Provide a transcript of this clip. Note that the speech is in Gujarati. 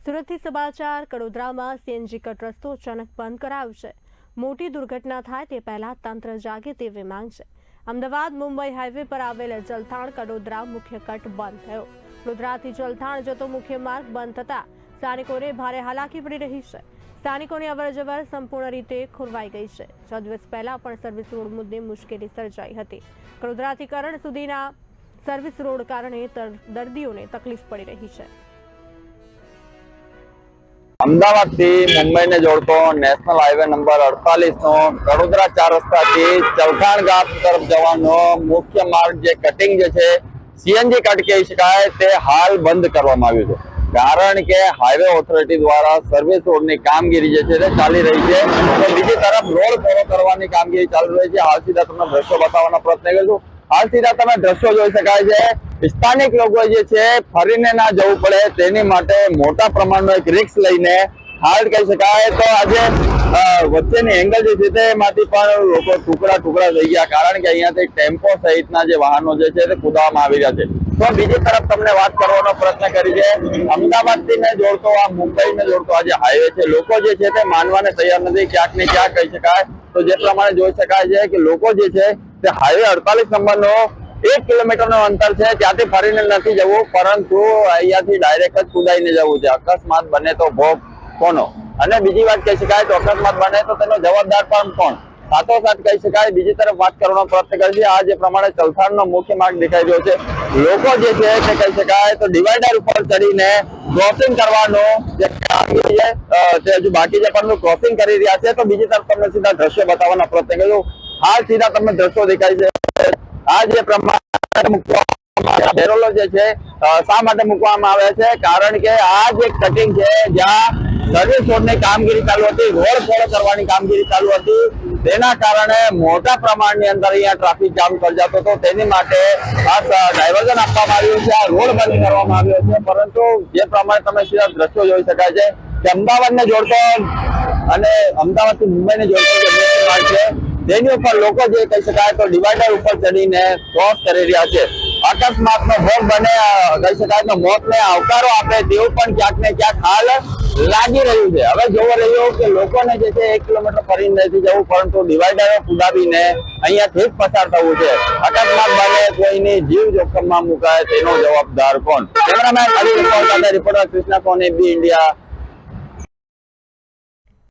સુરતથી સમાચાર કડોદરામાં સીએનજી કટ રસ્તો અચાનક બંધ કરાયો છે। મોટી દુર્ઘટના થાય તે પહેલા તંત્ર જાગે તેવી માંગ છે। અમદાવાદ મુંબઈ હાઈવે પર આવેલ જલથાણ કડોદરા મુખ્ય કટ બંધ થયો। વડોદરાથી જલથાણ જતો મુખ્ય માર્ગ બંધ થતા સ્થાનિકોને ભારે હાલાકી પડી રહી છે। સ્થાનિકોની અવરજવર સંપૂર્ણ રીતે ખોરવાઈ ગઈ છે। 6 દિવસ પહેલા પણ સર્વિસ રોડ મુદ્દે મુશ્કેલી સર્જાઈ હતી। કડોદરાથી કરણ સુધીના સર્વિસ રોડ કારણે દર્દીઓને તકલીફ પડી રહી છે। અમદાવાદ થી મુંબઈ ને જોડતો નેશનલ હાઈવે નંબર 48 નો કડોદરા 4 રસ્તાથી ચલથાણ ઘાટ તરફ જવાનો મુખ્ય માર્ગ જે કટિંગ જે છે સીએનજી કટ કહી શકાય તે હાલ બંધ કરવામાં આવ્યું છે। કારણ કે હાઈવે ઓથોરિટી દ્વારા સર્વિસ રોડની કામગીરી જે છે તે ચાલી રહી છે, તો બીજી તરફ રોડ પૂરો કરવાની કામગીરી ચાલી રહી છે। હાલ સીધા તમને દ્રશ્યો બતાવવાનો પ્રયત્ન કરીશું। હાલ સીધા તમે દ્રશ્યો જોઈ શકાય છે। સ્થાનિક લોકો જે છે ફરીને ના જવું પડે તેની માટે મોટા પ્રમાણનો એક રિસ્ક લઈને હાલ કહી શકાય તો આજે વચ્ચેની એંગલ જે છે તેમાંથી પણ લોકો ટુકડા થઈ ગયા, કારણ કે અહીંયાથી ટેમ્પો સહિતના જે વાહનો જે છે તે કૂદવામાં આવી રહ્યા છે। તો બીજી તરફ તમને વાત કરવાનો પ્રયત્ન કરી છે અમદાવાદથી ને જોડતો આ મુંબઈને જોડતો આ જે હાઈવે છે, લોકો જે છે તે માનવાને તૈયાર નથી। ક્યાંક ને ક્યાંક કહી શકાય તો જે પ્રમાણે જોઈ શકાય છે કે લોકો જે છે તે હાઈવે 48 નંબરનો 1 કિલોમીટરનો અંતર છે ત્યાંથી ફરીને નથી જવું, પરંતુ અહીંયાથી ડાયરેક્ટ જ કુદાઈને જવું છે। અકસ્માત બને તો ભોગ કોનો? અને બીજી વાત કહી શકાય તો અકસ્માત બને તો તેનો જવાબદાર પણ કોણ? સાથોસાથ કહી શકાય બીજી તરફ વાત કરવાનો પ્રયત્ન કરીએ। આ જે પ્રમાણે ચલથાણનો મુખ્ય માર્ગ દેખાઈ રહ્યો છે, લોકો જે છે તે કહી શકાય તો ડિવાઈડર ઉપર ચડીને ક્રોસિંગ કરવાનો જે કામગીરી છે તે હજુ બાકી છે, પરંતુ ક્રોસિંગ કરી રહ્યા છે। તો બીજી તરફ તમને સીધા દ્રશ્યો બતાવવાનો પ્રયત્ન કર્યો। હાલ સીધા તમને દ્રશ્યો દેખાય છે। આ જે પ્રમાણે બેરોલો જે છે શા માટે મૂકવામાં આવે છે? કારણ કે આ જે કટિંગ છે જ્યાં સર્વિસ રોડની કામગીરી ચાલુ હતી, રોડ પૂરો કરવાની કામગીરી ચાલુ હતી, તેના કારણે મોટા પ્રમાણની અંદર અહીંયા ટ્રાફિક જામ સર્જાતો હતો। તેની માટે ખાસ ડાયવર્ઝન આપવામાં આવ્યું છે, આ રોડ બંધ કરવામાં આવ્યો છે। પરંતુ જે પ્રમાણે તમે સીધા દ્રશ્યો જોઈ શકાય છે કે અમદાવાદને જોડતો અને અમદાવાદથી મુંબઈને જોડતો જે મુખ્ય માર્ગ છે તેની ઉપર લોકો જે કહી શકાય તો ડિવાઈડર ઉપર ચડીને ક્રોસ કરી રહ્યા છે। અકસ્માતનો ભોગ બને કહી શકાય તો મોતને આવકારો આપે તેવું પણ ક્યાંક ને ક્યાંક હાલ લાગી રહ્યું છે। હવે જોવા રહ્યું કે લોકોને જે છે 1 કિલોમીટર ફરીને નથી જવું, પરંતુ ડિવાઈડરો કુદાવીને અહીંયાથી જ પસાર થવું છે। અકસ્માત બને કોઈની જીવ જોખમમાં મુકાય તેનો જવાબદાર કોણ? કેમેરામેન અલી રિપોર્ટર કૃષ્ણા સોની, બી ઇન્ડિયા।